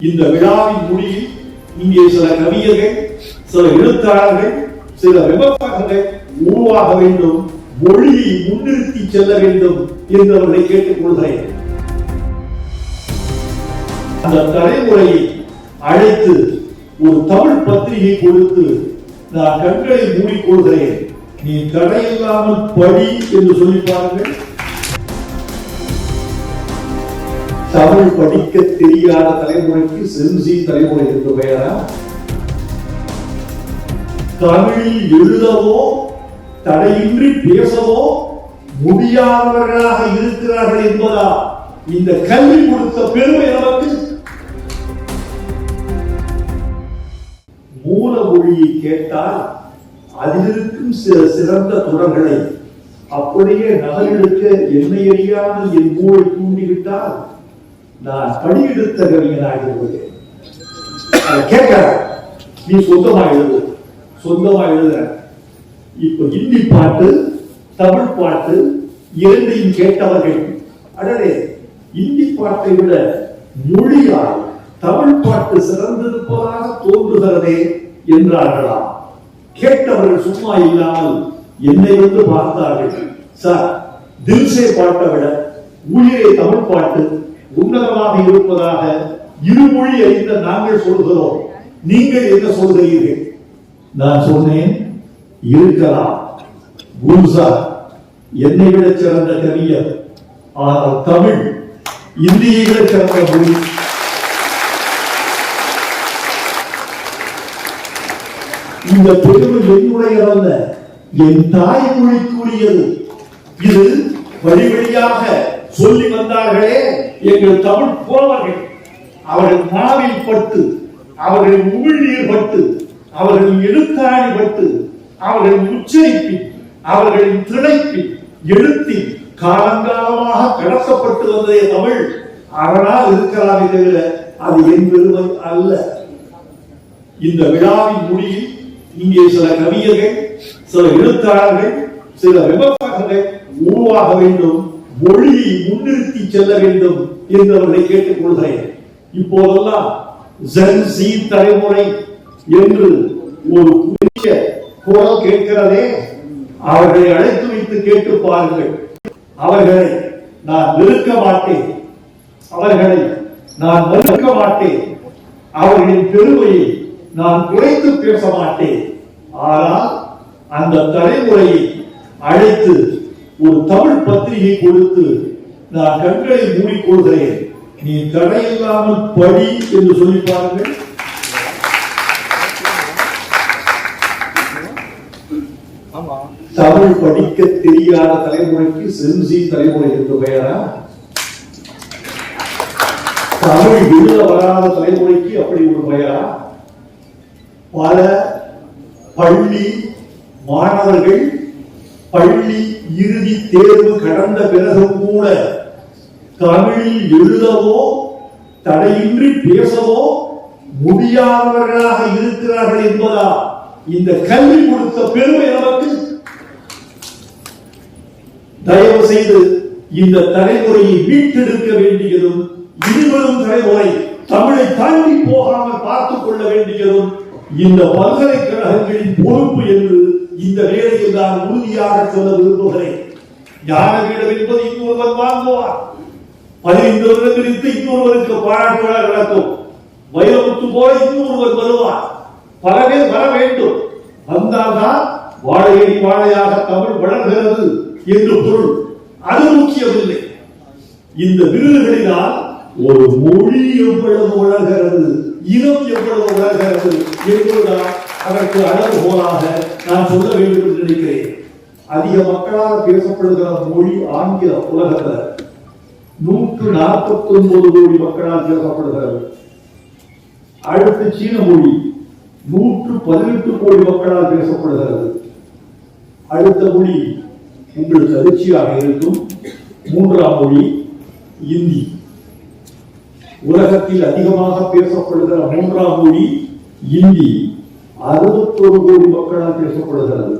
இந்த விழாவின் முடிவில் இங்கே சில கவிஞர்கள், சில எழுத்தாளர்கள், சில விமர்சகர்கள் உருவாக வேண்டும், மொழியை முன்னிறுத்தி செல்ல வேண்டும் என்று அவர்களை கேட்டுக் கொள்கிறேன். அந்த தலைமுறையை அழைத்து ஒரு தமிழ் பத்திரிகை கொடுத்து நான் கண்களை மூடிக்கொள்கிறேன், நீ தடையில்லாமல் படி என்று சொல்லி பாருங்கள். தமிழ் படிக்க தெரியாத தலைமுறைக்கு சென்சி தலைமுறை என்று பெயரா? தமிழில் எழுதவோ தடையின்றி பேசவோ முடியாதவர்களாக இருக்கிறார்கள் என்பதா இந்த கல்வி கொடுத்த பெருமை நமக்கு? மூல மொழியை கேட்டால் அதிலிருக்கும் சில சிறந்த தொடர்களை அப்படியே நகலெடுக்க என்னை அறியாமல் என் மூளை தூண்டிவிட்டால் நான் படியெடுத்த கவிஞனாகிறேன். கேட்க நீ சொந்தமா எழுதுற. இப்ப இந்தி பாட்டு, தமிழ் பாட்டு இரண்டையும் கேட்டவர்கள், அடடே இந்தி பாட்டை விட மொழியால் தமிழ் பாட்டு சிறந்திருப்பதாக தோன்றுகிறதே என்றார்களா? கேட்டவர்கள் சும்மா இல்லாமல் என்னை வந்து பார்த்தார்கள். சார், தில்சே பாட்டை விட உயிரே தமிழ் பாட்டு உன்னதமாக இருப்பதாக இருமொழி அறிந்த நாங்கள் சொல்கிறோம், நீங்கள் என்ன சொல்கிறீர்கள்? நான் சொன்னேன், இருக்கலாம், குல்சார் என்னை விட சிறந்த கவிஞர், ஆனால் தமிழ் இந்தியை விட சிறந்த மொழி. இந்த பெருமை என்னுடையதல்ல, என் தாய்மொழிக்குரியது. இது வழி வழியாக சொல்லி வந்தார்களே எங்கள் தமிழ் புலவர்கள். அவர்கள் நாவில் பட்டு, அவர்களின் உமிழ்நீர் பட்டு, அவர்களின் எழுத்தாணி பட்டு, அவர்களின் உச்சரிப்பில், அவர்களின் திணைப்பில், எழுத்தில் காலங்காலமாக கடத்தப்பட்டு வந்ததே தமிழ். அதனால் இருக்கலாமே தவிர அது என் பெருமை அல்ல. இந்த விழாவின் முடிவில் இங்கே சில கவிஞர்கள், சில எழுத்தாளர்கள், சில விமர்சகர்கள் உருவாக வேண்டும், மொழியை முன்னிறுத்தி செல்ல வேண்டும் என்று அவர்களை கேட்டுக் கொள்கிறேன். இப்போதெல்லாம் ஜென்சி தலைமுறை என்று ஒரு புதிய குரல் கேட்கிறதே, அவர்களை அழைத்து வைத்து கேட்டு பாருங்கள். அவர்களை நான் வெறுக்க மாட்டேன், அவர்களை நான் மறுக்க மாட்டேன், அவர்களின் பெருமையை நான் குறைத்து பேச மாட்டேன். ஆனால் அந்த தலைமுறையை அழைத்து ஒரு தமிழ் பத்திரிகை கொடுத்து நான் கண்களை மூடிக்கொள்கிறேன், நீ தடையில்லாமல் படி என்று சொல்லி பாருங்கள். தமிழ் படிக்க தெரியாத தலைமுறைக்கு சென்சி தலைமுறை என்று பெயரா? தமிழ் எழுத வராத தலைமுறைக்கு அப்படி ஒரு பெயரா? பல பள்ளி மாணவர்கள் பள்ளி இறுதி தேர்வு கடந்த பிறகு கூட தமிழில் எழுதவோ தடையின்றி பேசவோ முடியாதவர்களாக இருக்கிறார்கள் என்பதா இந்த கல்வி கொடுத்த பெருமை நமக்கு? தயவு செய்து இந்த தலைமுறையை மீட்டெடுக்க வேண்டியதும், இனிவரும் தலைமுறை தமிழை தாண்டி போகாமல் பார்த்துக் கொள்ள வேண்டியதும் இந்த பல்கலைக்கழகங்களின் பொறுப்பு என்று இந்த வேலையில் நான் உறுதியாக சொல்ல விரும்புகிறேன். ஞானபீடம் என்பது இன்னொருவர் வாங்குவார், 15 வருடங்களுக்கு இன்னொருவருக்கு பாராட்டு விழா நடக்கும், வைரமுத்து போல இன்னொருவர் வருவார், பல பேர் வர வேண்டும். வந்தால்தான் வாழையடி வாழையாக தமிழ் வளர்கிறது என்று பொருள். அது முக்கியமில்லை. இந்த விருதுகளினால் ஒரு மொழி எவ்வளவு வளர்கிறது, இனம் எவ்வளவு வளர்கிறது என்பதுதான் அதற்கு அளவுகோலாக நான் சொல்ல வேண்டும் என்று நினைக்கிறேன். அதிக மக்களாக பேசப்படுகிற மொழி ஆங்கிலம். உலகத்தில் 149 கோடி மக்களால் பேசப்படுகிறது. அடுத்து சீன மொழி 118 கோடி மக்களால் பேசப்படுகிறது. அடுத்த மொழி உங்களுக்கு அதிர்ச்சியாக இருக்கும், 3ஆம் மொழி இந்தி. உலகத்தில் அதிகமாக பேசப்படுகிற 3ஆம் மொழி இந்தி 61 கோடி மக்களால் பேசப்படுகிறது.